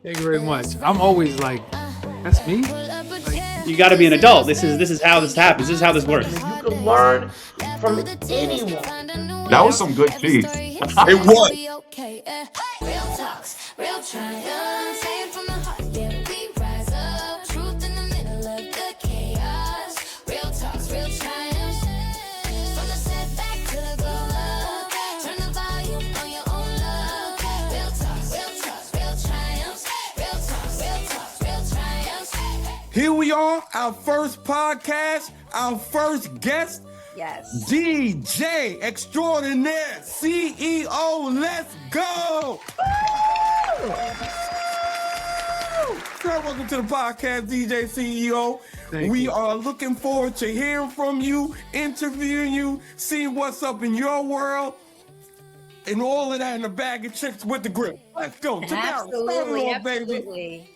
Thank you very much. I'm always like, that's me. You got to be an adult. This is how this happens. This is how this works. You can learn from anyone. That was some good tea. It was. Here we are, our first podcast, our first guest, Yes. DJ extraordinaire, CEO. Let's go! Sir, welcome to the podcast, DJ CEO. We are looking forward to hearing from you, interviewing you, seeing what's up in your world, and all of that in a bag of chips with the grip. Let's go. Tamara,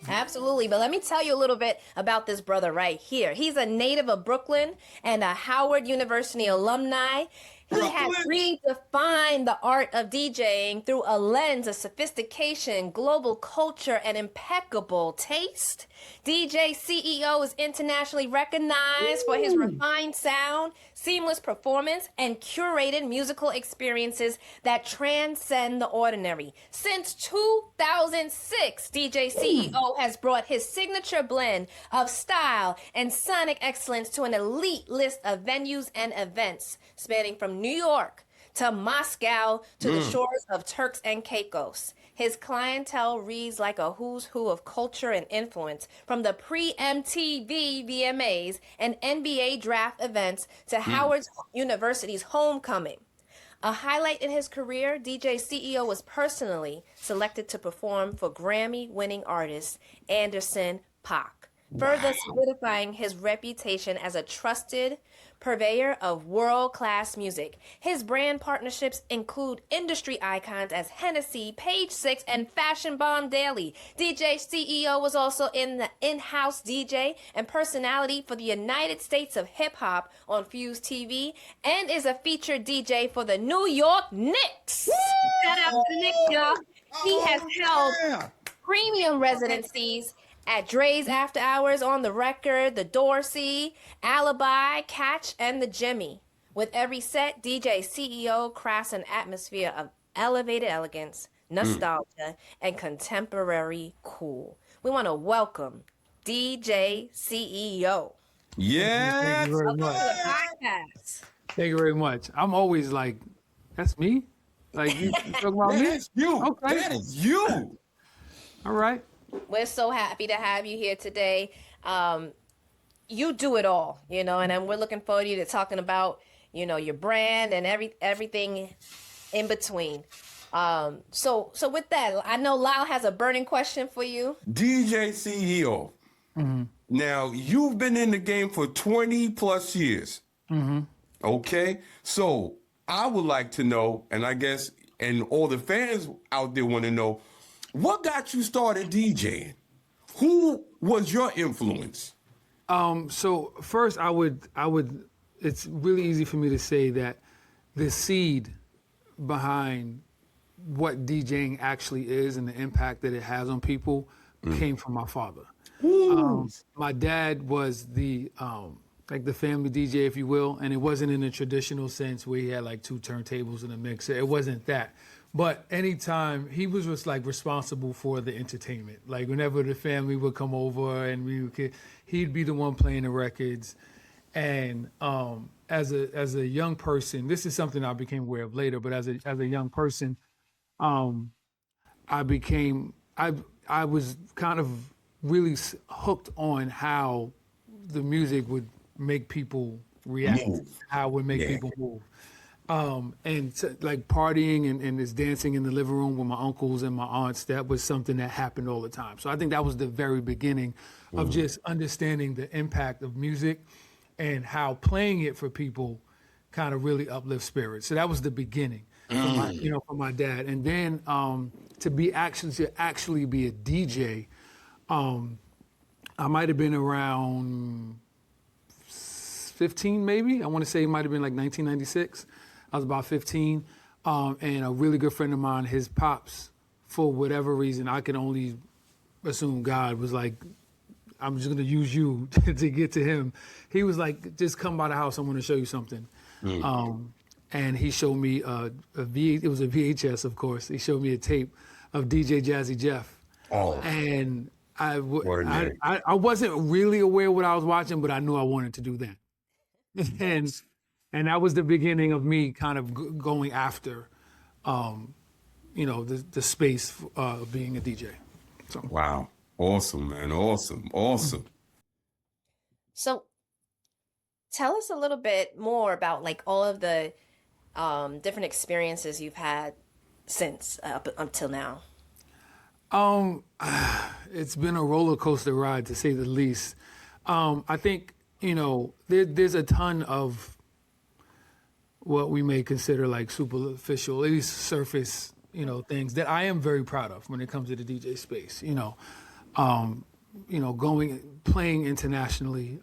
Absolutely. But let me tell you a little bit about this brother right here. He's a native of Brooklyn and a Howard University alumni. He has redefined the art of DJing through a lens of sophistication, global culture, and impeccable taste. DJ CEO is internationally recognized for his refined sound, seamless performance, and curated musical experiences that transcend the ordinary. Since 2006, DJ CEO has brought his signature blend of style and sonic excellence to an elite list of venues and events, spanning from New York to Moscow to the shores of Turks and Caicos. His clientele reads like a who's who of culture and influence, from the pre-MTV VMAs and NBA draft events to Howard University's homecoming. A highlight in his career, DJ CEO was personally selected to perform for Grammy-winning artist Anderson .Paak, further solidifying his reputation as a trusted purveyor of world-class music. His brand partnerships include industry icons as Hennessy, Page Six, and Fashion Bomb Daily. DJ CEO was also the in-house DJ and personality for the United States of Hip Hop on Fuse TV, and is a featured DJ for the New York Knicks. Shout out to the Knicks, y'all. He has held premium residencies at Dre's After Hours, On the Record, The Dorsey, Alibi, Catch, and The Jimmy. With every set, DJ CEO crafts an atmosphere of elevated elegance, nostalgia, and contemporary cool. We want to welcome DJ CEO. Yes. Thank you very Welcome much. to the podcast. Thank you very much. I'm always like, that's me. Like you talking about me? That's you. Okay. That is you. All right. We're so happy to have you here today. You do it all, and then we're looking forward to you to talking about, your brand and everything in between. So with that, I know Lyle has a burning question for you. DJ CEO. Now, you've been in the game for 20 plus years. Okay? So I would like to know, and I guess, and all the fans out there want to know, what got you started DJing? Who was your influence? So first, I would. It's really easy for me to say that the seed behind what DJing actually is and the impact that it has on people came from my father. My dad was the like the family DJ, if you will, and it wasn't in a traditional sense where he had like two turntables and a mixer. It wasn't that. But anytime he was just like responsible for the entertainment, like whenever the family would come over and he'd be the one playing the records. And as a young person, this is something I became aware of later. But as a young person, I was kind of really hooked on how the music would make people react, how it would make people move. Like partying and this dancing in the living room with my uncles and my aunts, that was something that happened all the time. So I think that was the very beginning of just understanding the impact of music and how playing it for people kind of really uplifts spirits. So that was the beginning, for my dad. And then to actually be a DJ, I might have been around 15, maybe. I want to say it might have been like 1996. I was about 15, and a really good friend of mine, his pops, for whatever reason, I could only assumed God was like, I'm just gonna use you to get to him. He was like, just come by the house. I want to show you something. And he showed me it was a VHS, of course. He showed me a tape of DJ Jazzy Jeff. Oh. And I Ordinary. wasn't really aware what I was watching, but I knew I wanted to do that. And that was the beginning of me kind of going after, the space of being a DJ. So. Wow. Awesome, man. Awesome. So tell us a little bit more about like all of the different experiences you've had since up until now. It's been a roller coaster ride, to say the least. I think, there's a ton of what we may consider like superficial, at least surface, things that I am very proud of when it comes to the DJ space. Playing internationally,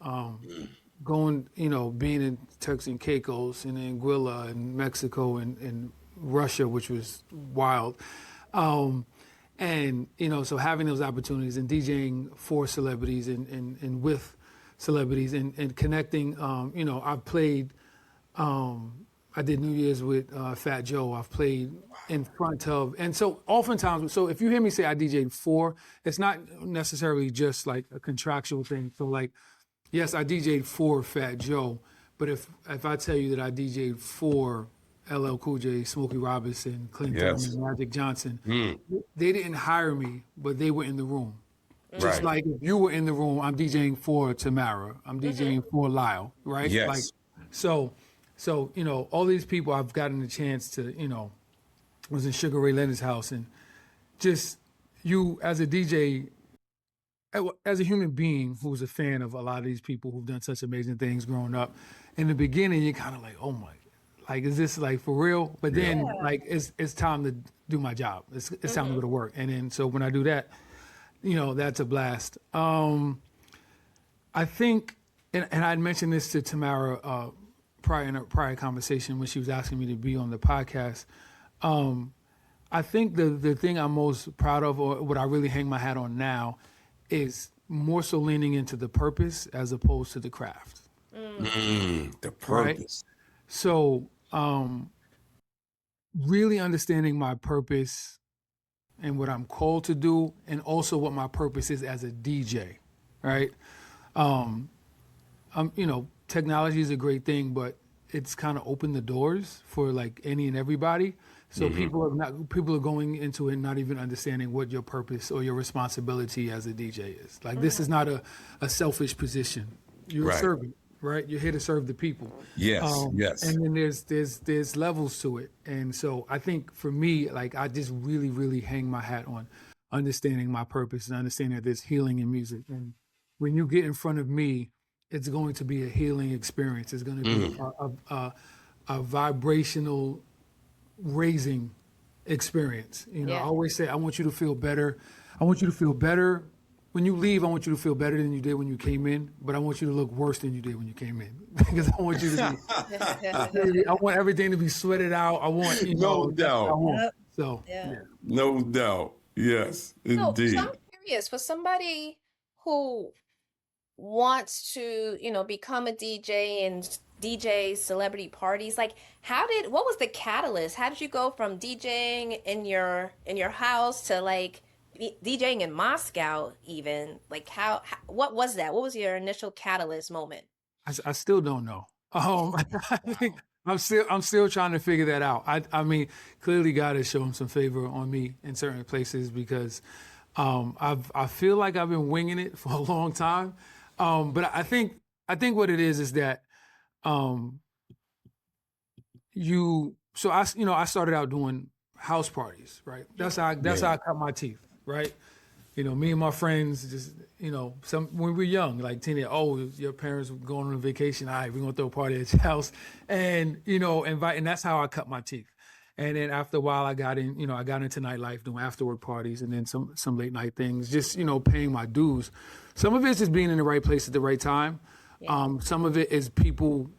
being in Turks and Caicos and Anguilla and Mexico and Russia, which was wild. So having those opportunities and DJing for celebrities and with celebrities and connecting, I've played, I did New Year's with Fat Joe. I've played in front of, and so oftentimes, so if you hear me say I DJed for, it's not necessarily just like a contractual thing. So like, yes, I DJed for Fat Joe, but if I tell you that I DJed for LL Cool J, Smokey Robinson, Clint Tillman, Magic Johnson, they didn't hire me, but they were in the room. Just like if you were in the room, I'm DJing for Tamara, I'm DJing for Lyle, right? Yes. Like, so all these people I've gotten a chance to, was in Sugar Ray Leonard's house, and just you as a DJ, as a human being who's a fan of a lot of these people who've done such amazing things growing up, in the beginning you're kind of like, oh my, like is this like for real? But then like it's time to do my job. It's time to go to work, and then so when I do that, that's a blast. I think, and I had mentioned this to Tamara in a prior conversation when she was asking me to be on the podcast. I think the thing I'm most proud of, or what I really hang my hat on now, is more so leaning into the purpose as opposed to the craft. The purpose. Right? So really understanding my purpose and what I'm called to do, and also what my purpose is as a DJ, right? Technology is a great thing, but it's kind of opened the doors for like any and everybody. So people are going into it not even understanding what your purpose or your responsibility as a DJ is. Like this is not a selfish position. You're a servant, right? You're here to serve the people. Yes. And then there's levels to it. And so I think for me, like I just really, really hang my hat on understanding my purpose and understanding that there's healing in music. And when you get in front of me, it's going to be a healing experience. It's going to be a vibrational raising experience. I always say, I want you to feel better. I want you to feel better. When you leave, I want you to feel better than you did when you came in, but I want you to look worse than you did when you came in. Because I want you to be, I want everything to be sweated out. I want, No doubt. So, No doubt. Yes, indeed. So I'm curious, for somebody who wants to, become a DJ and DJ celebrity parties, like what was the catalyst? How did you go from DJing in your house to like DJing in Moscow even? Like what was that? What was your initial catalyst moment? I still don't know. I think I'm still trying to figure that out. I mean, clearly God has shown some favor on me in certain places because I feel like I've been winging it for a long time. But I think what it is that I started out doing house parties, right? That's how I cut my teeth, right? Me and my friends just, when we were young, like your parents were going on a vacation. All right, we're gonna throw a party at your house, and and that's how I cut my teeth. And then after a while, I got into nightlife, doing afterwork parties, and then some late night things, just paying my dues. Some of it's just being in the right place at the right time. Some of it is people,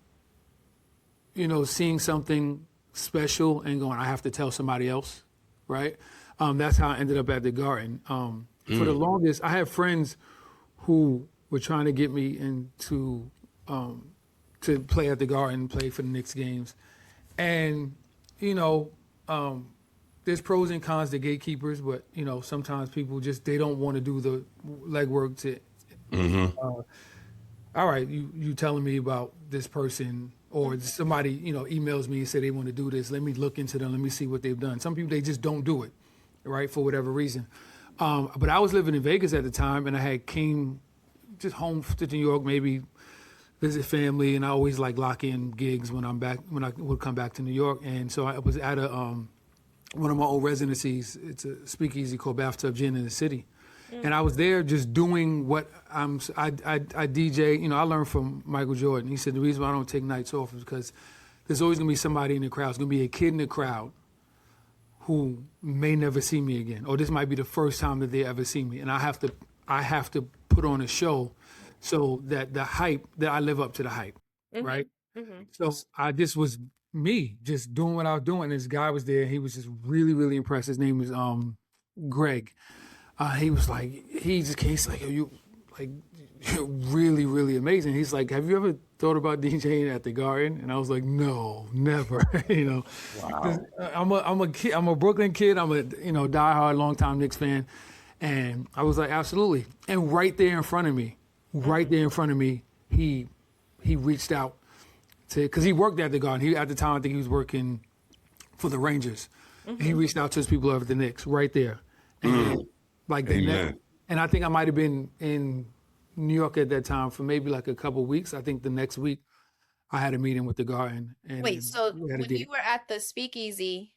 seeing something special and going, I have to tell somebody else, right? That's how I ended up at the Garden. for the longest, I had friends who were trying to get me into to play at the Garden, play for the Knicks games, and there's pros and cons to gatekeepers, but sometimes people they don't want to do the legwork to. All right, you telling me about this person, or somebody emails me and say they want to do this. Let me look into them. Let me see what they've done. Some people, they just don't do it, right, for whatever reason. But I was living in Vegas at the time, and I came just home to New York, maybe visit family, and I always lock in gigs when I would come back to New York. And so I was at one of my old residencies. It's a speakeasy called Bathtub Gin in the city. And I was there just doing what I DJ. I learned from Michael Jordan. He said the reason why I don't take nights off is because there's always gonna be somebody in the crowd. There's gonna be a kid in the crowd who may never see me again, or this might be the first time that they ever see me, and I have to put on a show so that I live up to the hype, right? So I just was me, just doing what I was doing. This guy was there. He was just really, really impressed. His name was Greg. He was like, he's like, you're really, really amazing. He's like, have you ever thought about DJing at the Garden? And I was like, no, never. Wow. I'm a kid. I'm a Brooklyn kid. I'm a diehard, longtime Knicks fan, and I was like, absolutely. And right there in front of me, he reached out because he worked at the Garden. At the time, I think he was working for the Rangers. He reached out to his people over at the Knicks right there. And and I think I might have been in New York at that time for maybe a couple of weeks. I think the next week I had a meeting with the Garden. And wait, so when you were at the speakeasy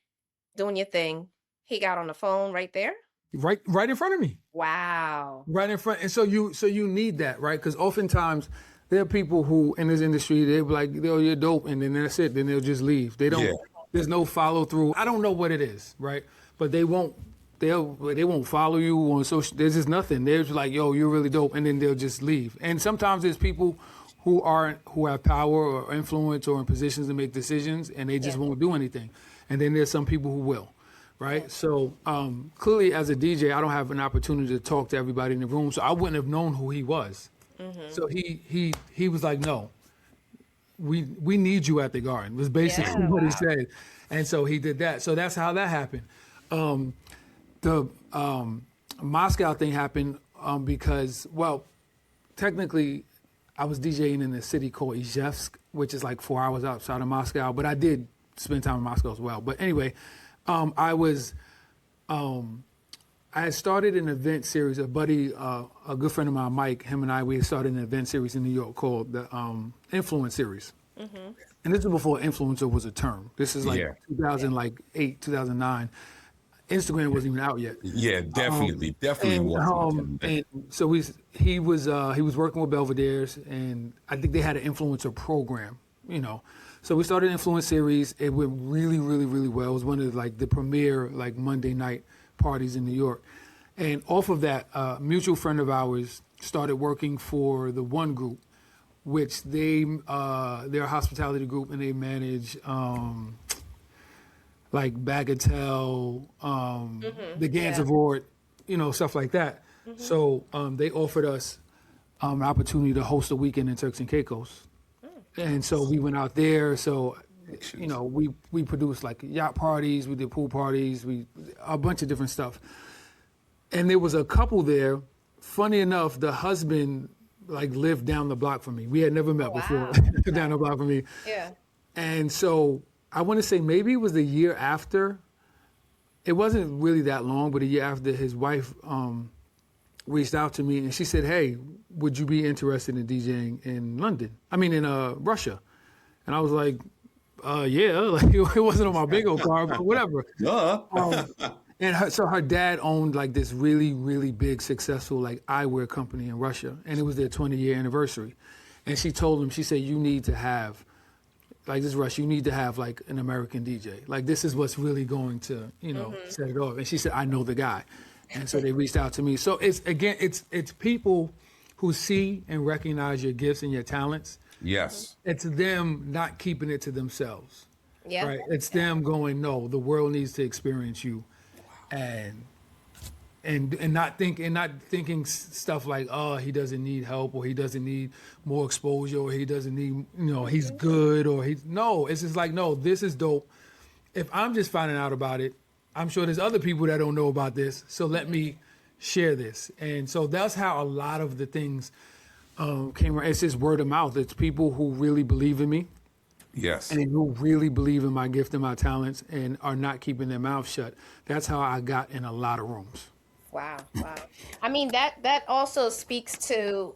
doing your thing, he got on the phone right there? Right in front of me. Wow. Right in front. And so you need that, right? Because oftentimes there are people who in this industry, they'll be like, oh, you're dope, and then that's it. Then they'll just leave. They don't. There's no follow through. I don't know what it is, right? But they won't follow you on social. There's just nothing. They're just like, yo, you're really dope, and then they'll just leave. And sometimes there's people who have power or influence or in positions to make decisions, and they just won't do anything. And then there's some people who will, right? So clearly, as a DJ, I don't have an opportunity to talk to everybody in the room, so I wouldn't have known who he was. So he was like, no, we need you at the Garden. Was basically what he said, and so he did that. So that's how that happened. The Moscow thing happened because, well, technically, I was DJing in a city called Izhevsk, which is 4 hours outside of Moscow, but I did spend time in Moscow as well. But anyway, I had started an event series. A buddy, a good friend of mine, Mike, him and we had started an event series in New York called the Influence Series. And this was before influencer was a term. This is 2008, 2009. Instagram wasn't even out yet. Yeah, definitely wasn't. And so he was working with Belvedere's, and I think they had an influencer program, So we started an influence series. It went really, really, really well. It was one of the premier Monday night parties in New York. And off of that, a mutual friend of ours started working for the One Group, which they're a hospitality group, and they manage Bagatelle, the Gansevoort, stuff like that. So they offered us an opportunity to host a weekend in Turks and Caicos. And so we went out there. So, we produced yacht parties, we did pool parties, a bunch of different stuff. And there was a couple there. Funny enough, the husband lived down the block from me. We had never met before, down the block from me. Yeah. And so I want to say maybe it was the year after. It wasn't really that long, but a year after, his wife reached out to me and she said, hey, would you be interested in DJing in Russia? And I was like, yeah, it wasn't on my bingo card, but whatever. And her dad owned this really, really big, successful eyewear company in Russia, and it was their 20-year anniversary. And she told him, she said, you need to have, this is Russia, you need to have an American DJ. This is what's really going to, set it off. And she said, I know the guy. And so they reached out to me. So it's people who see and recognize your gifts and your talents. Yes. It's them not keeping it to themselves. Yeah. Right. It's them going, no, the world needs to experience you. And and not thinking stuff like, oh, he doesn't need help, or he doesn't need more exposure, or he doesn't need, he's good, or no, it's just like, no, this is dope. If I'm just finding out about it, I'm sure there's other people that don't know about this, so let me share this. And so that's how a lot of the things came around. It's just word of mouth. It's people who really believe in me. Yes. And who really believe in my gift and my talents and are not keeping their mouth shut. That's how I got in a lot of rooms. Wow. I mean, that also speaks to,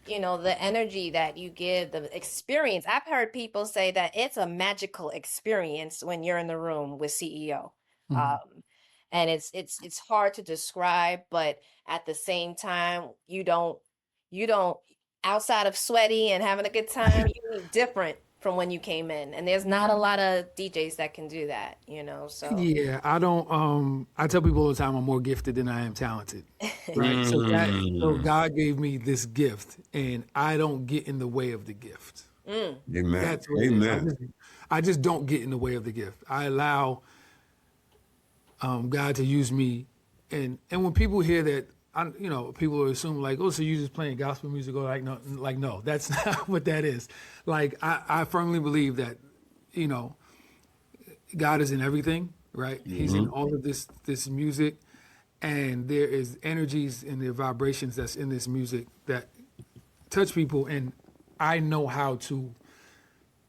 the energy that you give, the experience. I've heard people say that it's a magical experience when you're in the room with CEO. And it's hard to describe, but at the same time, you don't outside of sweaty and having a good time, you're different from when you came in. And there's not a lot of DJs that can do that, so. Yeah, I don't, I tell people all the time I'm more gifted than I am talented, right? So God gave me this gift and I don't get in the way of the gift. Amen. That's what it is. Amen. I just don't get in the way of the gift. I allow God to use me. And when people hear that, people assume like, oh, so you just playing gospel music, or no, that's not what that is. Like, I firmly believe that, God is in everything, right? He's in all of this music, and there is energies and the vibrations that's in this music that touch people, and I know how to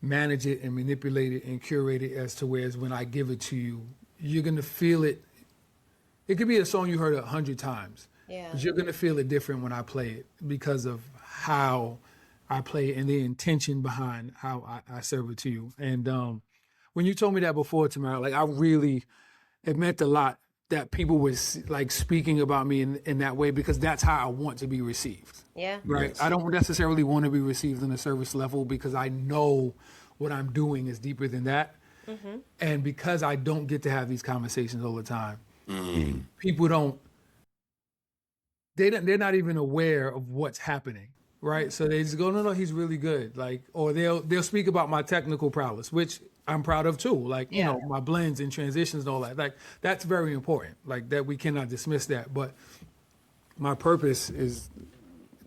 manage it and manipulate it and curate it as to whereas when I give it to you, you're gonna feel it. It could be a song you heard 100 times. Yeah. But you're going to feel it different when I play it because of how I play it and the intention behind how I serve it to you. And when you told me that before, Tamara, like it meant a lot that people were like speaking about me in that way, because that's how I want to be received. Yeah. Right. Yes. I don't necessarily want to be received on a service level because I know what I'm doing is deeper than that. And because I don't get to have these conversations all the time, people they're not even aware of what's happening, right? So they just go, no, he's really good. Like, or they'll speak about my technical prowess, which I'm proud of too. Like, my blends and transitions and all that. Like, that's very important. Like, that we cannot dismiss that. But my purpose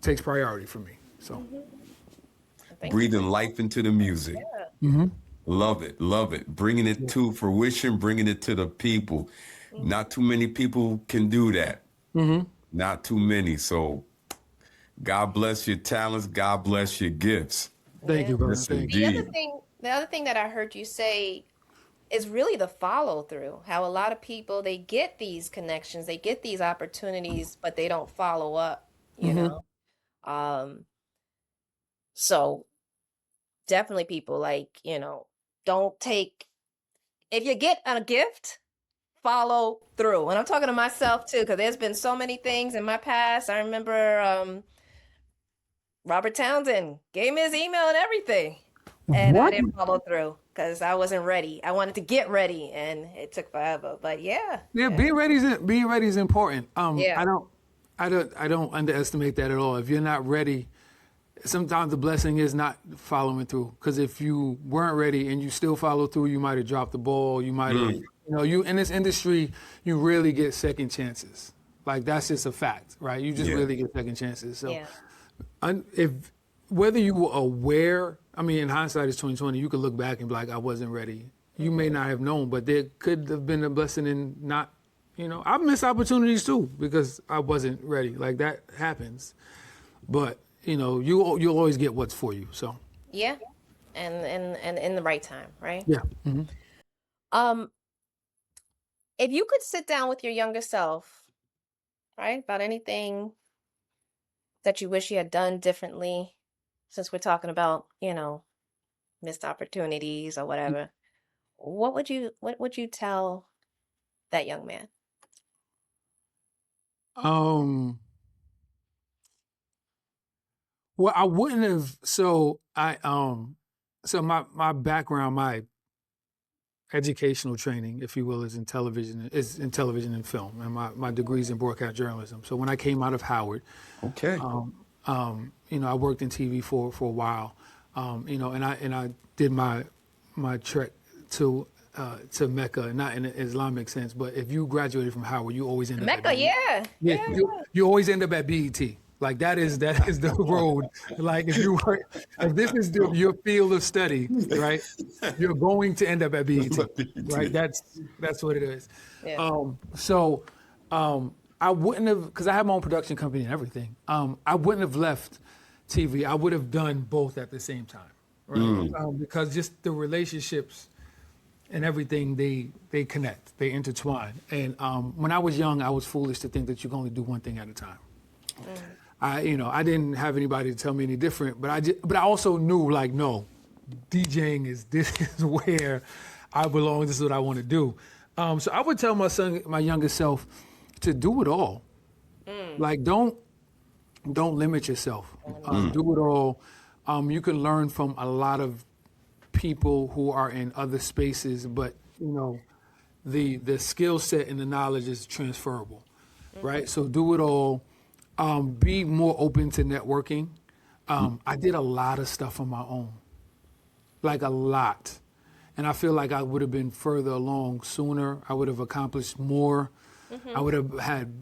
takes priority for me. So Breathing life into the music. Love it. Bringing it to fruition, bringing it to the people. Not too many people can do that. Not too many. So God bless your talents. God bless your gifts. thank you, brother. Yes, Thank The you. indeed. other thing that I heard you say is really the follow through. How a lot of people, they get these connections, they get these opportunities, but they don't follow up, you know? So definitely people like, don't take, if you get a gift, follow through. And I'm talking to myself too, because there's been so many things in my past. I remember Robert Townsend gave me his email and everything. And I didn't follow through because I wasn't ready. I wanted to get ready and it took forever. But yeah. Being ready is important. Yeah. I don't underestimate that at all. If you're not ready, sometimes the blessing is not following through. Because if you weren't ready and you still follow through, you might have dropped the ball. You might have, you in this industry, you rarely get second chances. Like, that's just a fact, right? You just really get second chances. So, if whether you were aware, I mean, in hindsight, it's 2020. You could look back and be like, I wasn't ready. You may not have known, but there could have been a blessing in not. I've missed opportunities too because I wasn't ready. Like, that happens, but you'll always get what's for you. So Yeah. And in the right time, right? yeah. If you could sit down with your younger self, right, about anything that you wish you had done differently, since we're talking about, missed opportunities or whatever, what would you tell that young man? Well, I wouldn't have. So my background, my educational training, if you will, is in television and film, and my degree's in broadcast journalism. So when I came out of Howard, Okay. I worked in TV for a while, and I did my trek to to Mecca, not in an Islamic sense, but if you graduated from Howard, you always end up at Mecca, BET. yeah. You always end up at BET. Like that is the road. Like if this is your field of study, right? You're going to end up at BET, right? That's what it is. Yeah. I wouldn't have, because I have my own production company and everything. I wouldn't have left TV. I would have done both at the same time, right? Because just the relationships and everything, they connect, they intertwine. And when I was young, I was foolish to think that you can only do one thing at a time. I didn't have anybody to tell me any different, but I also knew, like, no, DJing this is where I belong. This is what I want to do. So I would tell my youngest self to do it all. Like, don't limit yourself. Do it all. You can learn from a lot of people who are in other spaces, but the skill set and the knowledge is transferable, right? So do it all. Be more open to networking. I did a lot of stuff on my own, like a lot. And I feel like I would have been further along sooner. I would have accomplished more. I would have had,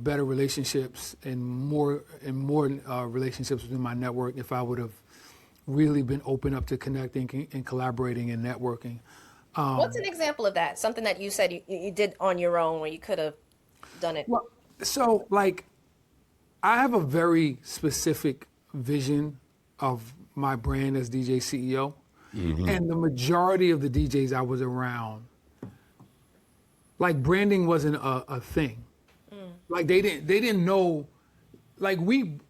better relationships and more relationships within my network if I would have really been open up to connecting and collaborating and networking. What's an example of that? Something that you said you did on your own where you could have done it. Well, so like, I have a very specific vision of my brand as DJ CEO. And the majority of the DJs I was around, like, branding wasn't a thing. Like they didn't know, like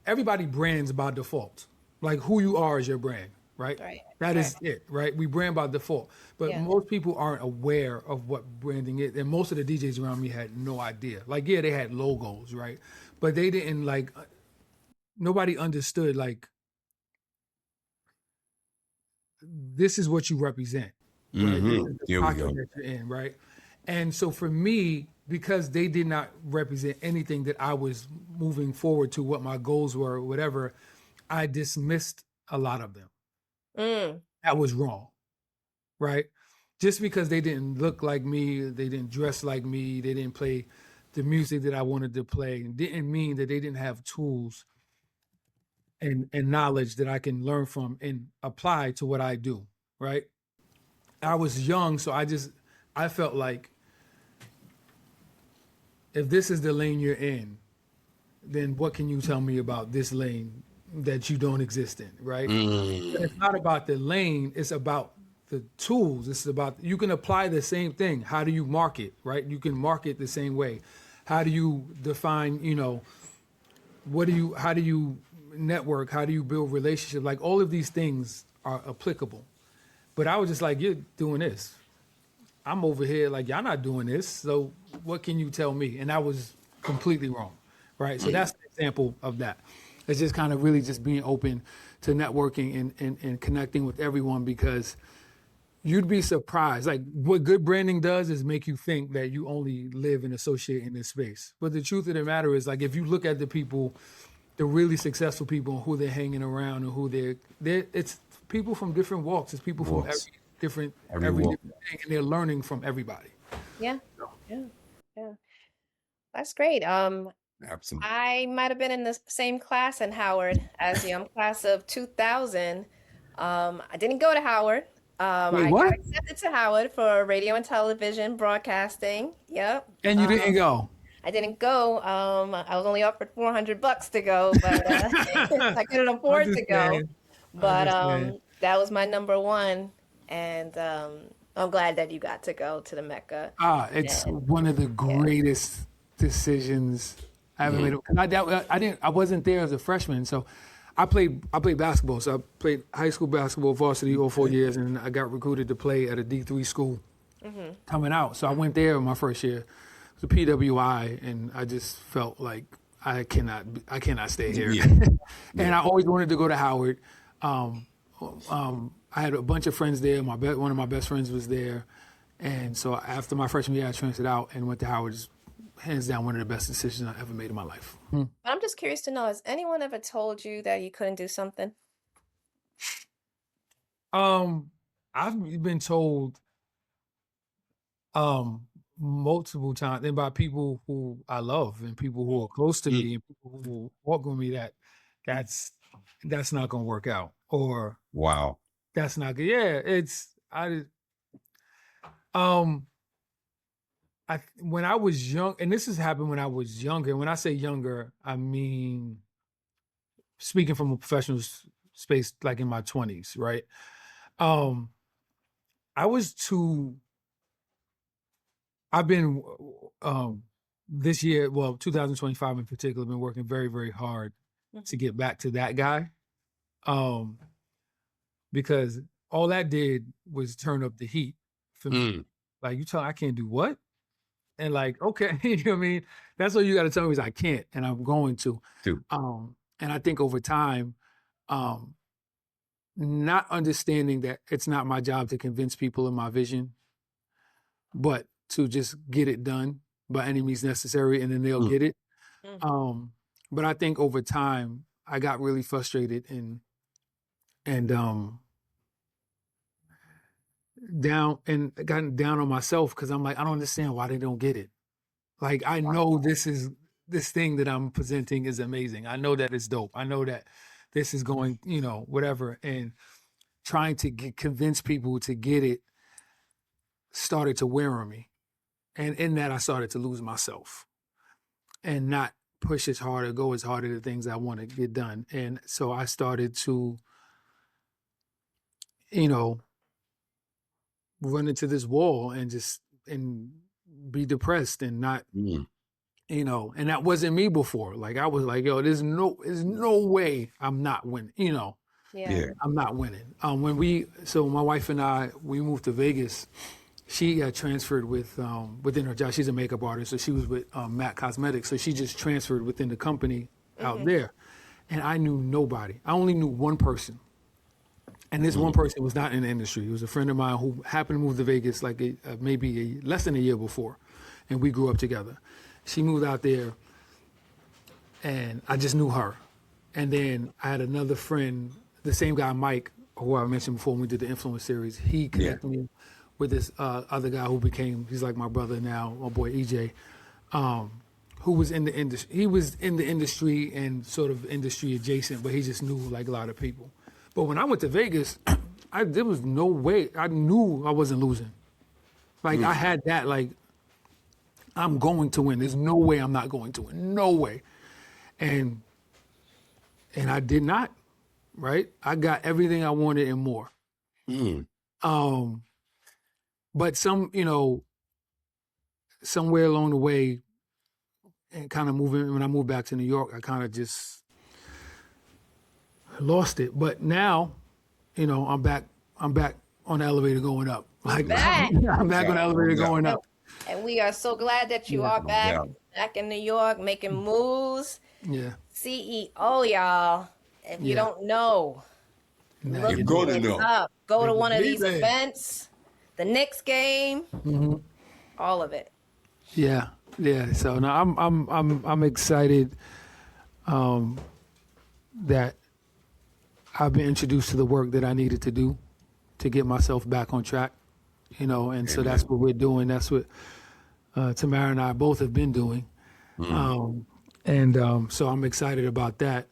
everybody brands by default. Like, who you are is your brand, right? That is it, right? We brand by default. But most people aren't aware of what branding is. And most of the DJs around me had no idea. Like, yeah, they had logos, right? But they didn't, like, nobody understood, like, this is what you represent. Right? This is the Here we pocket go. that you're in, right? And so for me, because they did not represent anything that I was moving forward to, what my goals were, or whatever, I dismissed a lot of them. That was wrong, right? Just because they didn't look like me, they didn't dress like me, they didn't play the music that I wanted to play, didn't mean that they didn't have tools and knowledge that I can learn from and apply to what I do, right? I was young, so I felt like, if this is the lane you're in, then what can you tell me about this lane that you don't exist in, right? And it's not about the lane, it's about the tools. It's about, you can apply the same thing. How do you market, right? You can market the same way. How do you define, how do you network? How do you build relationships? Like, all of these things are applicable. But I was just like, you're doing this. I'm over here, like, y'all not doing this. So what can you tell me? And I was completely wrong, right? So that's an example of that. It's just kind of really just being open to networking and connecting with everyone, because you'd be surprised. Like, what good branding does is make you think that you only live and associate in this space. But the truth of the matter is, like, if you look at the people, the really successful people, and who they're hanging around, and who it's people from different walks. It's people from every different thing, and they're learning from everybody. Yeah. That's great. Absolutely. I might have been in the same class in Howard as you. I'm class of 2000. I didn't go to Howard. I got accepted to Howard for radio and television broadcasting. Yep. And you didn't go. I didn't go. I was only offered $400 to go, but I couldn't afford to go. But that was my number one, and I'm glad that you got to go to the Mecca. It's one of the greatest decisions I ever made. I wasn't there as a freshman, so I played basketball. So I played high school basketball varsity all 4 years, and I got recruited to play at a D3 school coming out. So I went there my first year. It was a PWI, and I just felt like I cannot stay here. And I always wanted to go to Howard. I had a bunch of friends there. One of my best friends was there. And so after my freshman year, I transferred out and went to Howard. Just hands down, one of the best decisions I ever made in my life. But I'm just curious to know, has anyone ever told you that you couldn't do something? I've been told multiple times, and by people who I love and people who are close to me and people who will walk with me that's not gonna work out, or Wow. that's not good. Yeah, um when I was young, and this has happened when I was younger. When I say younger, I mean speaking from a professional space, like in my 20s, right? Um, I was too. I've been this year, well, 2025 in particular, been working very, very hard to get back to that guy, because all that did was turn up the heat for me. Like, you tell I can't do what? And like, okay, you know what I mean? That's what you got to tell me is I can't, and I'm going to. Dude. And I think over time, not understanding that it's not my job to convince people of my vision, but to just get it done by any means necessary, and then they'll get it. But I think over time, I got really frustrated and gotten down on myself, because I'm like, I don't understand why they don't get it. Like, I know this thing that I'm presenting is amazing. I know that it's dope. I know that this is going, whatever. And trying to convince people to get it started to wear on me. And in that, I started to lose myself and not push as hard or go as hard at the things I want to get done. And so I started to, run into this wall and be depressed and not, and that wasn't me before. Like, I was like, yo, there's no way I'm not winning, Yeah. I'm not winning. So my wife and I, we moved to Vegas. She got transferred within her job. She's a makeup artist, so she was with MAC Cosmetics. So she just transferred within the company out there. And I knew nobody. I only knew one person. And this one person was not in the industry. He was a friend of mine who happened to move to Vegas like maybe less than a year before. And we grew up together. She moved out there, and I just knew her. And then I had another friend, the same guy, Mike, who I mentioned before when we did the Influence series. He connected me with this other guy he's like my brother now, my boy EJ, who was in the industry. He was in the industry and sort of industry adjacent, but he just knew like a lot of people. But when I went to Vegas, there was no way. I knew I wasn't losing. Like, I had that, like, I'm going to win. There's no way I'm not going to win. No way. And I did not, right? I got everything I wanted and more. But somewhere along the way, and kind of when I moved back to New York, I kind of just lost it. But now, I'm back on the elevator going up. Like, I'm back on the elevator going up. And we are so glad that you are back in New York, making moves. Yeah. CEO, y'all. If you don't know, look You're going to know. up. Go to one of these events, the Knicks game, all of it. Yeah. So now I'm excited that I've been introduced to the work that I needed to do to get myself back on track, and so that's what we're doing. That's what Tamara and I both have been doing. So I'm excited about that,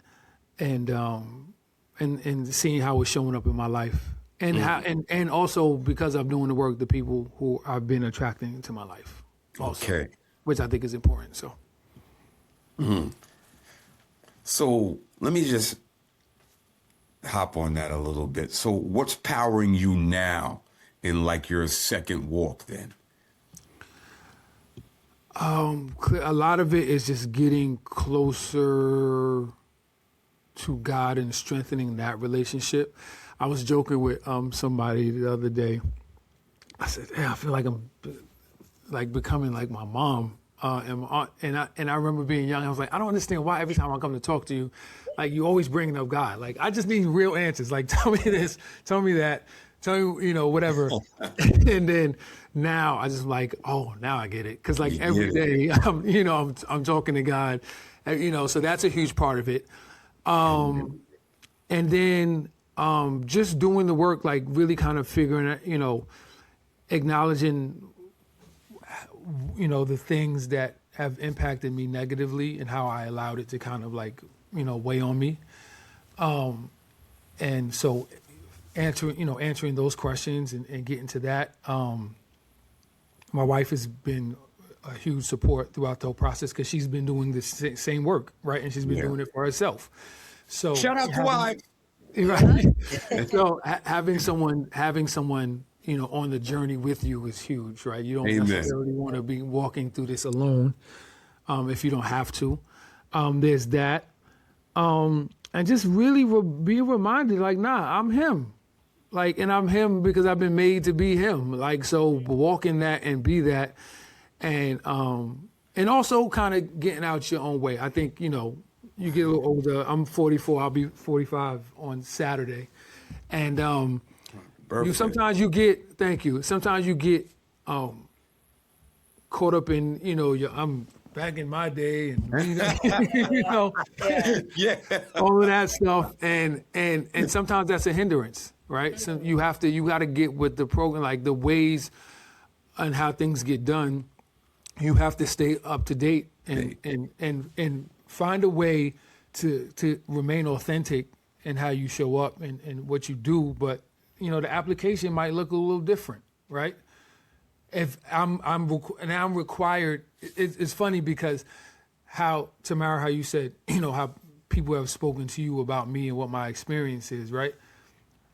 and seeing how it's showing up in my life, and and also because I'm doing the work, the people who I've been attracting into my life also, which I think is important. So. So let me just hop on that a little bit. So what's powering you now in like your second walk then? A lot of it is just getting closer to God and strengthening that relationship. I was joking with somebody the other day. I said, I feel like I'm like becoming like my mom. And I remember being young. I was like, I don't understand why every time I come to talk to you, like you always bringing up God. Like, I just need real answers. Like, tell me this, tell me that, tell me, whatever. And then now I just like, oh, now I get it. Cause like every day I'm talking to God, so that's a huge part of it. And then just doing the work, like really kind of figuring out, acknowledging the things that have impacted me negatively and how I allowed it to kind of like, weigh on me. And so answering those questions and getting to that. My wife has been a huge support throughout the whole process because she's been doing this same work, right? And she's been doing it for herself. So Shout out to wife. Right. So having someone, on the journey with you is huge, right? You don't necessarily want to be walking through this alone if you don't have to. There's that. And just really be reminded, like, nah, I'm him. Like, and I'm him because I've been made to be him. Like, so walk in that and be that. And also kind of getting out your own way. I think, you get a little older. I'm 44. I'll be 45 on Saturday. And sometimes you get caught up in, I'm back in my day and, all of that stuff. And sometimes that's a hindrance, right? So you got to get with the program, like the ways and how things get done. You have to stay up to date and find a way to remain authentic in how you show up and what you do. But, the application might look a little different, right? If I'm required, it's funny because Tamara, how you said, how people have spoken to you about me and what my experience is, right?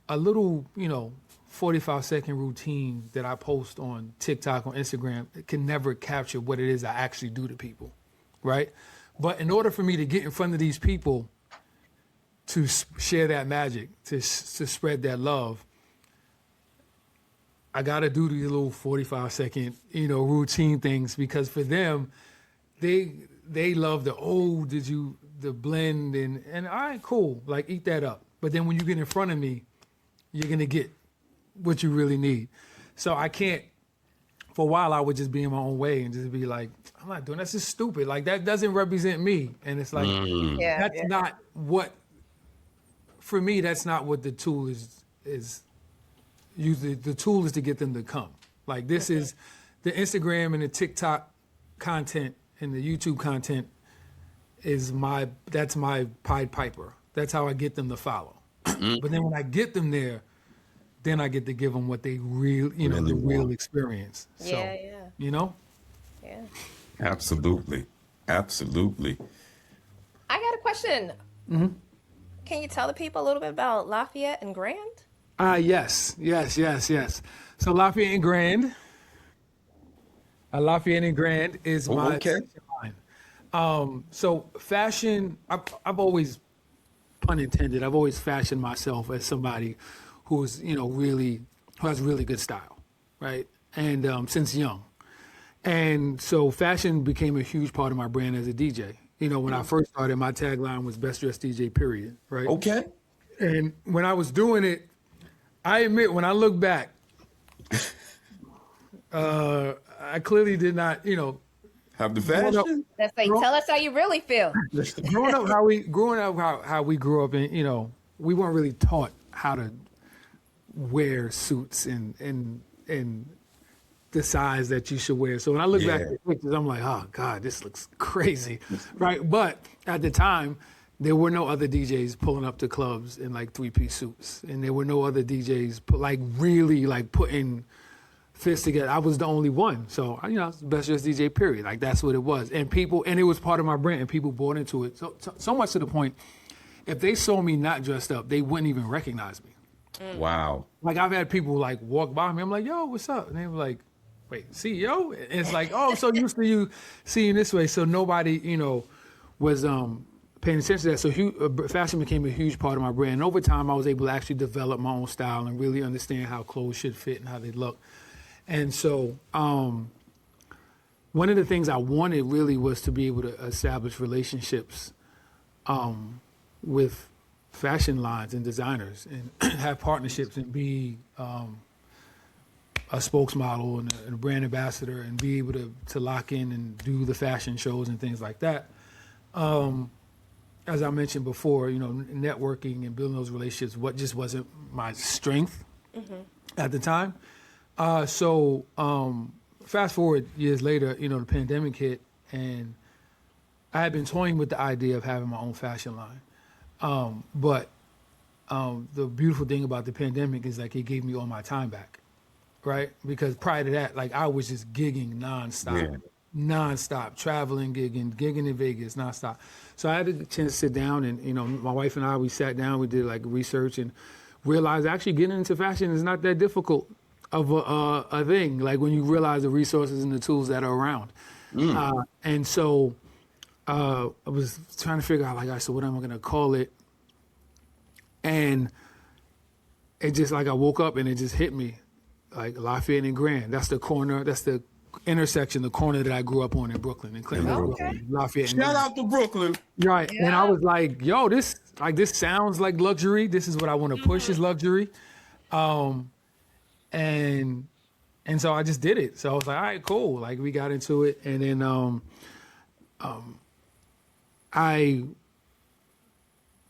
A little, 45-second routine that I post on TikTok, on Instagram, it can never capture what it is I actually do to people, right? But in order for me to get in front of these people to share that magic, to spread that love, I got to do these little 45-second, routine things because for them, they love the blend and all right, cool, like eat that up. But then when you get in front of me, you're going to get what you really need. So I can't, for a while I would just be in my own way and just be like, I'm not doing, that's just stupid. Like that doesn't represent me. And it's like, not what, for me, that's not what the tool is. Usually the tool is to get them to come. Like this is the Instagram and the TikTok content and the YouTube content that's my Pied Piper. That's how I get them to follow. But then when I get them there, then I get to give them what they the real experience. So, Yeah. Absolutely. Absolutely. I got a question. Mm-hmm. Can you tell the people a little bit about Lafayette and Grand? Yes. So Lafayette and Grand. Lafayette and Grand is my line. So fashion, I've always, pun intended, I've always fashioned myself as somebody who's, who has really good style, right? And since young. And so fashion became a huge part of my brand as a DJ. When I first started, my tagline was best dressed DJ, period, right? Okay. And when I was doing it, I admit, when I look back, I clearly did not, have the fashion. That's like, tell us how you really feel. growing up how we grew up, and we weren't really taught how to wear suits and the size that you should wear. So when I look back at the pictures, I'm like, oh God, this looks crazy, right? But at the time, there were no other DJs pulling up to clubs in like 3-piece suits, and there were no other DJs really putting fists together. I was the only one, so best dressed DJ, period. Like that's what it was, and it was part of my brand, and people bought into it. So much to the point, if they saw me not dressed up, they wouldn't even recognize me. Wow. Like I've had people like walk by me, I'm like, yo, what's up? And they were like, wait, CEO? And it's like, oh, so used to you seeing this way. So nobody, was paying attention to that. So fashion became a huge part of my brand. And over time, I was able to actually develop my own style and really understand how clothes should fit and how they look. And so one of the things I wanted really was to be able to establish relationships with fashion lines and designers and have partnerships and be a spokesmodel and a brand ambassador and be able to lock in and do the fashion shows and things like that. As I mentioned before, networking and building those relationships, just wasn't my strength at the time. So fast forward years later, you know, the pandemic hit, and I had been toying with the idea of having my own fashion line. But the beautiful thing about the pandemic is like it gave me all my time back, right? Because prior to that, like I was just gigging nonstop, traveling, gigging in Vegas nonstop. So I had a chance to sit down, and you know, my wife and I, we sat down, we did like research, and realized actually getting into fashion is not that difficult of a thing. Like when you realize the resources and the tools that are around, and so I was trying to figure out like, so what am I gonna call it? And it just like I woke up and it just hit me, like Lafayette and Grand. That's the corner. That's the intersection, the corner that I grew up on in Brooklyn, in Clinton, Brooklyn, Lafayette. And Shout Grand. out to Brooklyn. Right. Yeah. And I was like, yo, this sounds like luxury. This is what I want to push is luxury. And so I just did it. So I was like, all right, cool. Like we got into it. And then I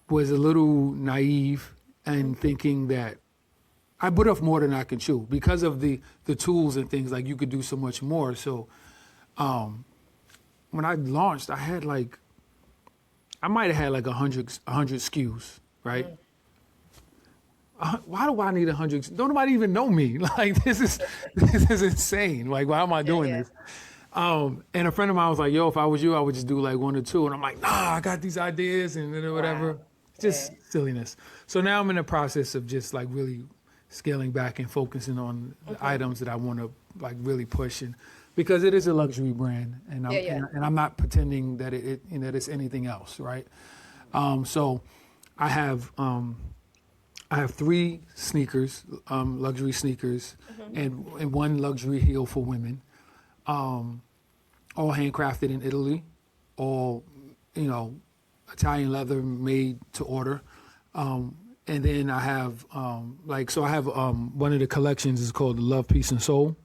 was a little naive and thinking that I bit off more than I can chew because of the tools and things, like you could do so much more. So when I launched, I had like, I might have had like 100 SKUs, right? Why do I need 100? Don't nobody even know me. Like this is insane. Like why am I doing this? And a friend of mine was like, yo, if I was you, I would just do like 1 or 2. And I'm like, nah, I got these ideas and whatever. Wow. Just silliness. So now I'm in the process of just like really scaling back and focusing on the items that I want to like really push, and because it is a luxury brand, and I'm not pretending that it you know, that it's anything else, right? So I have 3 sneakers, luxury sneakers, and 1 luxury heel for women, all handcrafted in Italy, all, you know, Italian leather made to order. And then I have one of the collections is called the Love, Peace, and Soul,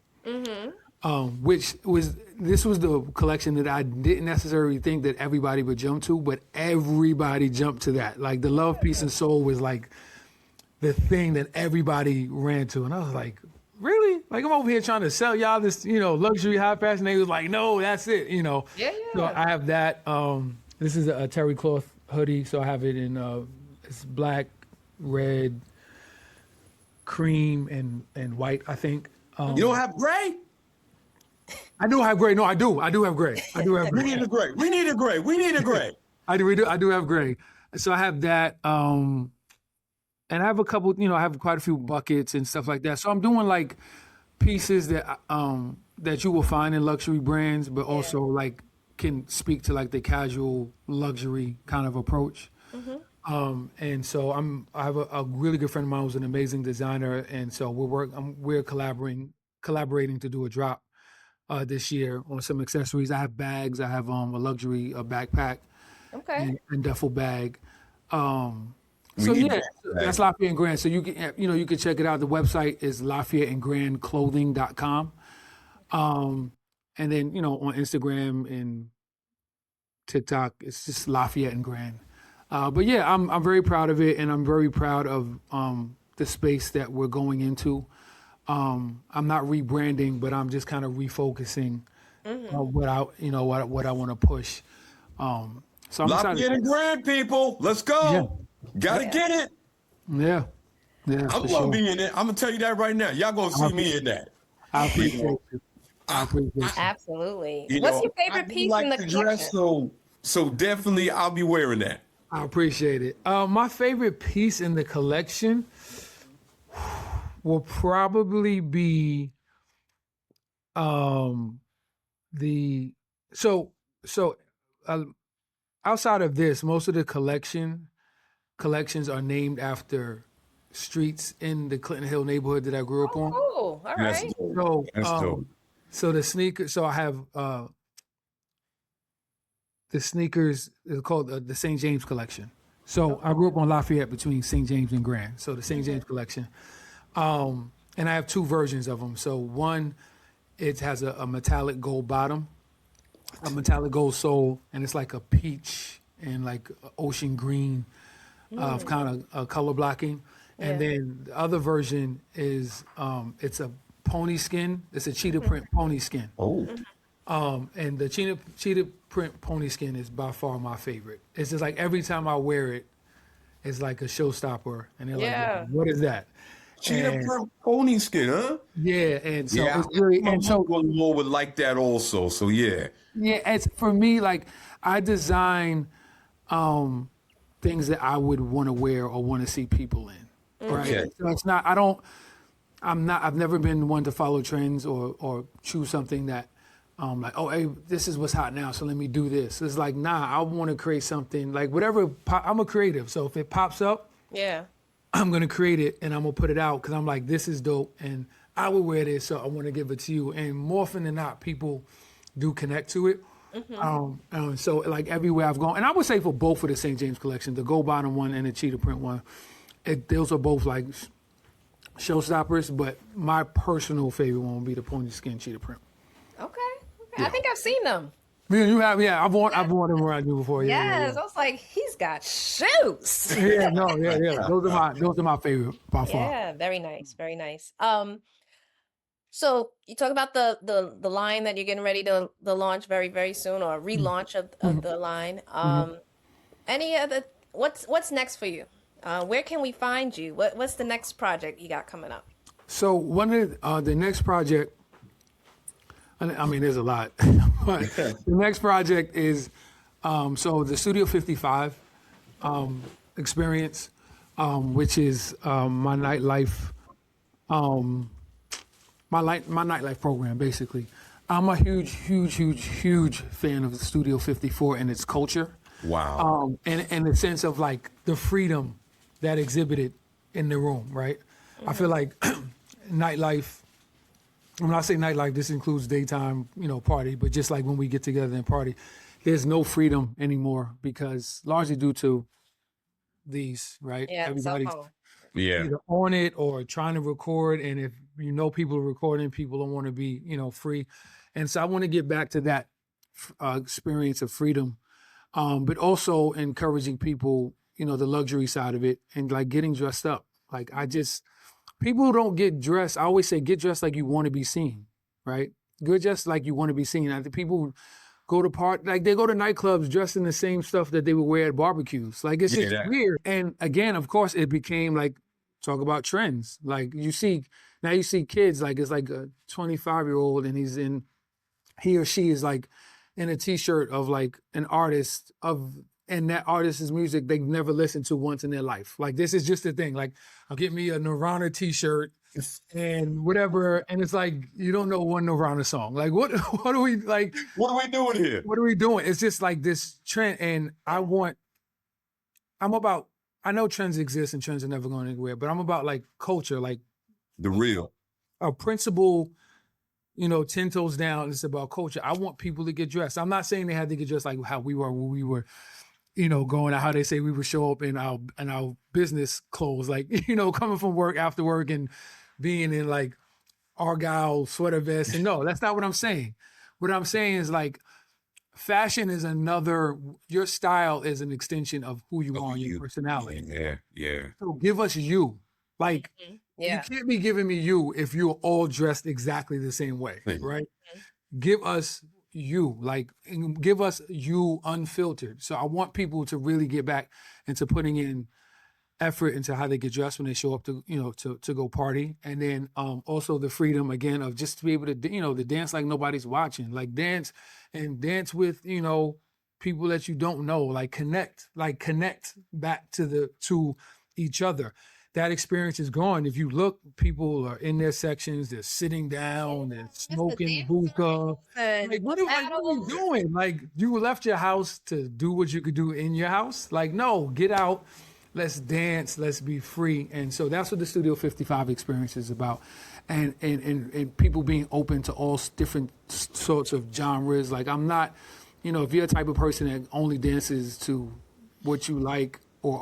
which was the collection that I didn't necessarily think that everybody would jump to, but everybody jumped to that. Like the Love, Peace, and Soul was like the thing that everybody ran to, and I was like, really? Like I'm over here trying to sell y'all this, you know, luxury high fashion. They was like, no, that's it, you know. So I have that. This is a terry cloth hoodie, so I have it in it's black, red, cream, and white, I think. You don't have gray? I do have gray. No, I do have gray. I do have gray. We need a gray. We need a gray. We need a gray. I do have gray. So I have that. And I have a couple, you know, I have quite a few buckets and stuff like that. So I'm doing like pieces that that you will find in luxury brands, but also like can speak to like the casual luxury kind of approach. And so I have a really good friend of mine who's an amazing designer, and so we're collaborating to do a drop this year on some accessories. I have bags. I have a luxury backpack, and duffel bag. So yeah, that's Lafayette and Grand. So you can check it out. The website is LafayetteandGrandClothing.com. And then, you know, on Instagram and TikTok, it's just Lafayette and Grand. But yeah, I'm very proud of it, and I'm very proud of the space that we're going into. I'm not rebranding, but I'm just kind of refocusing what I want to push. So I'm Lafayette and Grand, people, let's go. Yeah. Gotta get it. Yeah. I'm gonna be in it. I'm gonna tell you that right now. Y'all gonna see me in that. I appreciate it. Absolutely. You What's know, your favorite piece in the collection? So definitely I'll be wearing that. I appreciate it. My favorite piece in the collection will probably be outside of this, most of the collections are named after streets in the Clinton Hill neighborhood that I grew up on. Oh, all right. That's dope. So the sneakers. So I have the sneakers is called the St. James collection. So I grew up on Lafayette between St. James and Grand. So the St. James collection. And I have 2 versions of them. So one, it has a metallic gold bottom, a metallic gold sole, and it's like a peach and like ocean green of kind of color blocking. And then the other version is it's a pony skin. It's a cheetah print pony skin. Oh. And the cheetah print pony skin is by far my favorite. It's just like every time I wear it, it's like a showstopper. And they're Yeah. like, what is that? Cheetah print pony skin, huh? Yeah, and so Yeah, it's really, my and so mother-in-law would like that also. So yeah. yeah, it's for me like I design things that I would want to wear or want to see people in. Right. Okay. So it's not. I've never been one to follow trends or choose something that like, oh, hey, this is what's hot now, so let me do this. It's like, nah, I want to create something like whatever. I'm a creative, so if it pops up, Yeah. I'm gonna create it and I'm gonna put it out because I'm like, this is dope, and I would wear this, so I want to give it to you. And more often than not, people do connect to it. So like everywhere I've gone, and I would say for both of the St. James collection, the gold bottom one and the cheetah print one, those are both like showstoppers. But my personal favorite one would be the pony skin cheetah print. Okay. I think I've seen them. Yeah, you have. Yeah, I've worn them around you before. Yeah, Yes. I was like, he's got shoes. yeah. No, yeah. Those are my favorite by far. Yeah, very nice, very nice. So you talk about the line that you're getting ready to launch very, very soon, or relaunch of the line. Any other what's next for you? Where can we find you? What's the next project you got coming up? So one of the next project, I mean, there's a lot, but the next project is so the Studio 55 experience, which is my nightlife. My nightlife program, basically. I'm a huge fan of the Studio 54 and its culture. Wow. And the sense of like the freedom that exhibited in the room, right? I feel like nightlife, when I say nightlife, this includes daytime, party, but just like when we get together and party, there's no freedom anymore because largely due to these, right? Yeah, Everybody's cell phone. Yeah. either on it or trying to record, and if people are recording, people don't want to be free, and so I want to get back to that experience of freedom, but also encouraging people, the luxury side of it, and like getting dressed up. Like people who don't get dressed, I always say get dressed like you want to be seen, right? Get dressed like you want to be seen. I think people go to they go to nightclubs dressed in the same stuff that they would wear at barbecues. Like it's just weird. And again, of course, it became like, talk about trends. Like you see kids, like it's like a 25-year-old and he or she is like in a t-shirt of like an artist and that artist's music they've never listened to once in their life. Like this is just a thing. Like I'll get me a Nirvana t-shirt and whatever, and it's like you don't know one Nirvana song. Like what are we like? What are we doing here? What are we doing? It's just like this trend, and I know trends exist and trends are never going anywhere, but I'm about like culture, like The real. a principle, 10 toes down. It's about culture. I want people to get dressed. I'm not saying they had to get dressed like how we were when we were, going out, how they say we would show up in our business clothes, like, coming from work after work and being in like Argyle sweater vests. And no, that's not what I'm saying. What I'm saying is like, fashion is your style is an extension of who you are and your personality. Yeah. So give us you. Like, Yeah. you can't be giving me you if you're all dressed exactly the same way, right? Give us you, like, and give us you unfiltered. So I want people to really get back into putting in effort into how they get dressed when they show up to, to go party. And then also the freedom, again, of just to be able to, to dance like nobody's watching, like dance with, people that you don't know, like connect back to each other. That experience is gone. If you look, people are in their sections, they're sitting down, they're smoking hookah. Like, what are we doing? Like, you left your house to do what you could do in your house? Like, no, get out, let's dance, let's be free. And so that's what the Studio 55 experience is about. And people being open to all different sorts of genres. Like, I'm not, if you're a type of person that only dances to what you like, or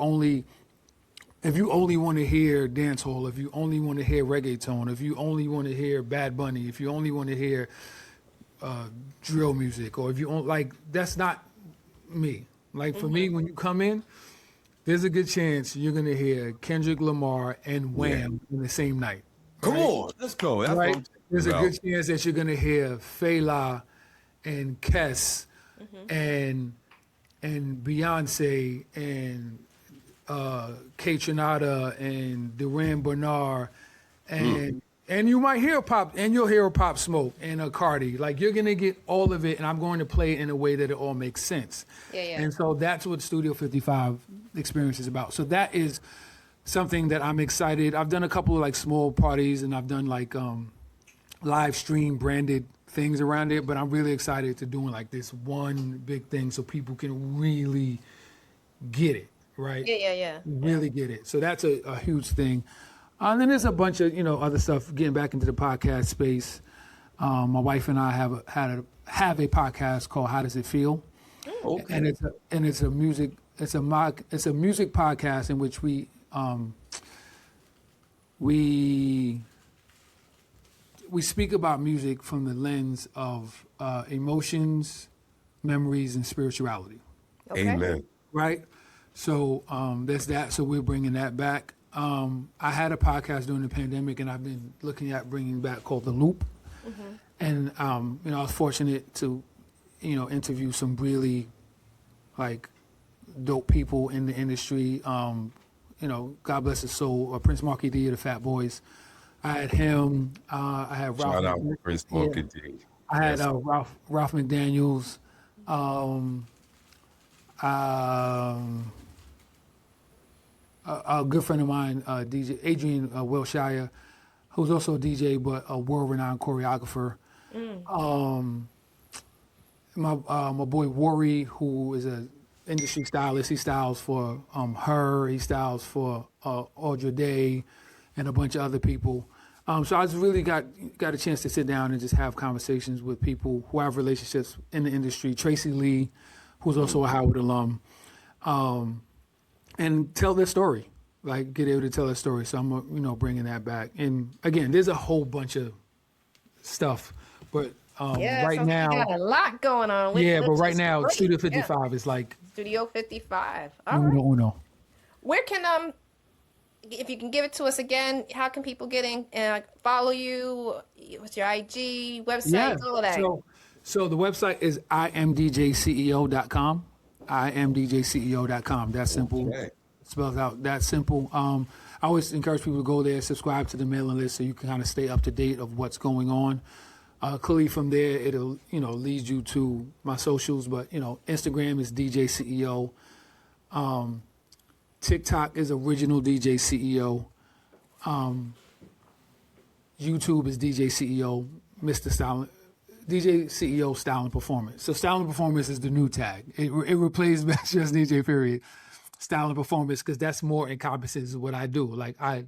if you only want to hear dancehall, if you only want to hear reggaeton, if you only want to hear Bad Bunny, if you only want to hear drill music, or if you like, that's not me. Like for me, when you come in, there's a good chance you're gonna hear Kendrick Lamar and Wham in the same night. Come on, let's go. That's Right? what I'm saying. there's Well. a good chance that you're gonna hear Fela and Kes and Beyonce and Kate Trinata and Duran Bernard and you might hear you'll hear Pop Smoke and a Cardi. Like you're gonna get all of it, and I'm going to play it in a way that it all makes sense. Yeah. And so that's what Studio 55 experience is about. So that is something that I'm excited. I've done a couple of like small parties, and I've done like live stream branded things around it, but I'm really excited to doing like this one big thing so people can really get it, right? Yeah. Really get it. So that's a huge thing. And then there's a bunch of other stuff getting back into the podcast space. My wife and I have a podcast called How Does It Feel? Okay. And it's a music podcast in which we speak about music from the lens of emotions, memories, and spirituality. Okay. Amen. Right? So there's that. So we're bringing that back. I had a podcast during the pandemic, and I've been looking at bringing back called The Loop. And I was fortunate to, interview some really like dope people in the industry. God bless his soul, Prince Markie D of the Fat Boys. I had him. I had Ralph. Shout out to Prince Markie D. I had Ralph McDaniels. A good friend of mine, DJ Adrian Wilshire, who's also a DJ but a world-renowned choreographer. My boy Worry, who is an industry stylist. He styles for her. He styles for Audra Day, and a bunch of other people. So I just really got a chance to sit down and just have conversations with people who have relationships in the industry. Tracy Lee, who's also a Howard alum. And tell their story, like get able to tell their story. So I'm, bringing that back. And again, there's a whole bunch of stuff, but right sounds now, like you got a lot going on. but right now, Studio 55 is like Studio 55. All right. uno. Where can if you can give it to us again, how can people get in and follow you? What's your IG website? All of that. So the website is imdjceo.com. imdjceo.com. That's simple. Okay. Spells out that simple. I always encourage people to go there, subscribe to the mailing list so you can kind of stay up to date of what's going on. Clearly from there, it'll, lead you to my socials, but, Instagram is DJ CEO. TikTok is original DJ CEO. YouTube is DJ CEO, Mr. Style, DJ CEO Style and Performance. So Style and Performance is the new tag. It replaces just DJ period. Style and Performance, because that's more encompasses what I do. Like I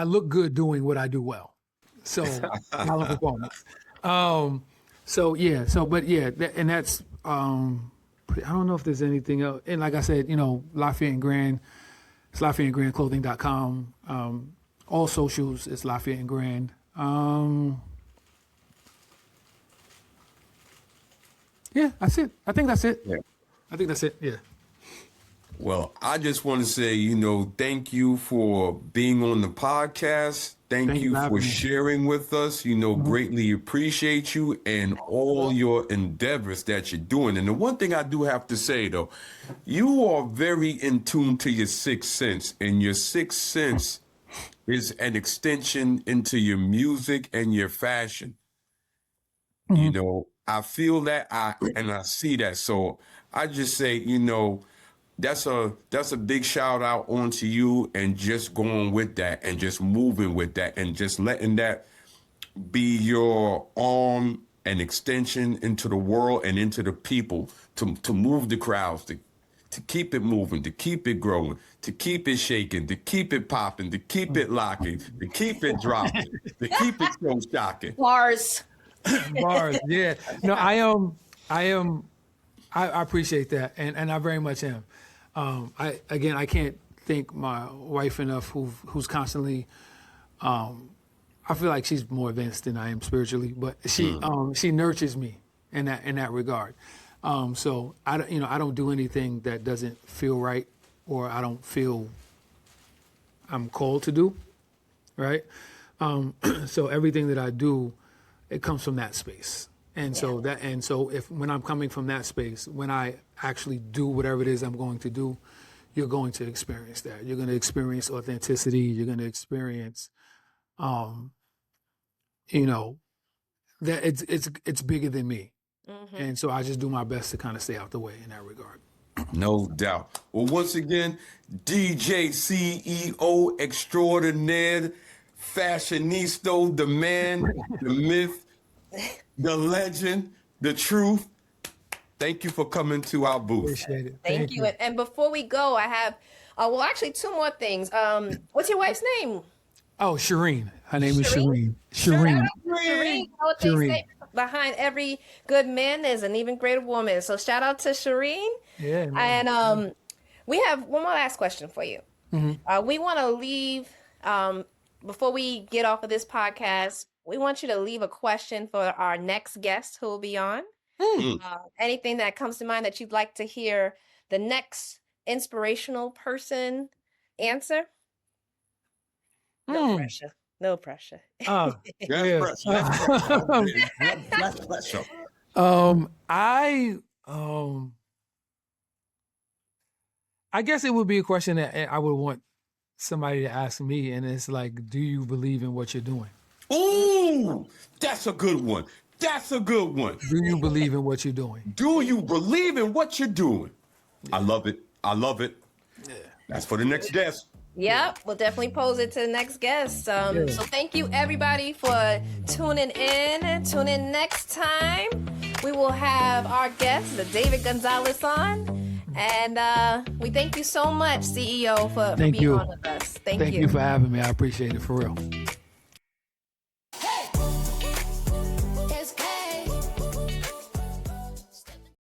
look good doing what I do well. So Style and Performance. And that's I don't know if there's anything else. And like I said, Lafayette and Grand, it's LafayetteandGrandClothing.com. All socials, it's Lafayette and Grand. That's it. I think that's it. Yeah. I think that's it. Yeah. Well, I just want to say, thank you for being on the podcast. Thank you for having for me. sharing with us. Greatly appreciate you and all your endeavors that you're doing. And the one thing I do have to say, though, you are very in tune to your sixth sense, and your sixth sense is an extension into your music and your fashion. I feel that and I see that. So I just say, that's a big shout out onto you, and just going with that and just moving with that and just letting that be your arm and extension into the world and into the people to move the crowds, to keep it moving, to keep it growing, to keep it shaking, to keep it popping, to keep it locking, to keep it dropping, to keep it so shocking. Bars. Bars, yeah. No, I appreciate that, and I very much am. I can't thank my wife enough, who's constantly. I feel like she's more advanced than I am spiritually, but she nurtures me in that regard. So I don't do anything that doesn't feel right, or I don't feel I'm called to do, right? So everything that I do, it comes from that space. And so if when I'm coming from that space, when I actually do whatever it is I'm going to do, you're going to experience that. You're going to experience authenticity. You're going to experience, that it's bigger than me. And so I just do my best to kind of stay out the way in that regard. No doubt. Well, once again, DJ CEO extraordinaire, fashionista, the man, the myth, the legend, the truth. Thank you for coming to our booth. Appreciate it. Thank you. And before we go, I have, actually 2 more things. What's your wife's name? Oh, Shireen. Her name is Shireen. Shireen. Shireen. You know what they say, behind every good man is an even greater woman. So shout out to Shireen. Yeah. Man. And we have one more last question for you. We want to leave, before we get off of this podcast, we want you to leave a question for our next guest who will be on. Anything that comes to mind that you'd like to hear the next inspirational person answer? No pressure. No pressure. That's pressure. I guess it would be a question that I would want somebody to ask me, and it's like, do you believe in what you're doing? Ooh, that's a good one. That's a good one. Do you believe in what you're doing? Do you believe in what you're doing? I love it. I love it. Yeah. That's for the next guest. Yep, we'll definitely pose it to the next guest. So thank you everybody for tuning in. Tune in next time. We will have our guest, David Gonzalez, on. And we thank you so much, CEO, for being on with us. Thank you. Thank you for having me. I appreciate it, for real.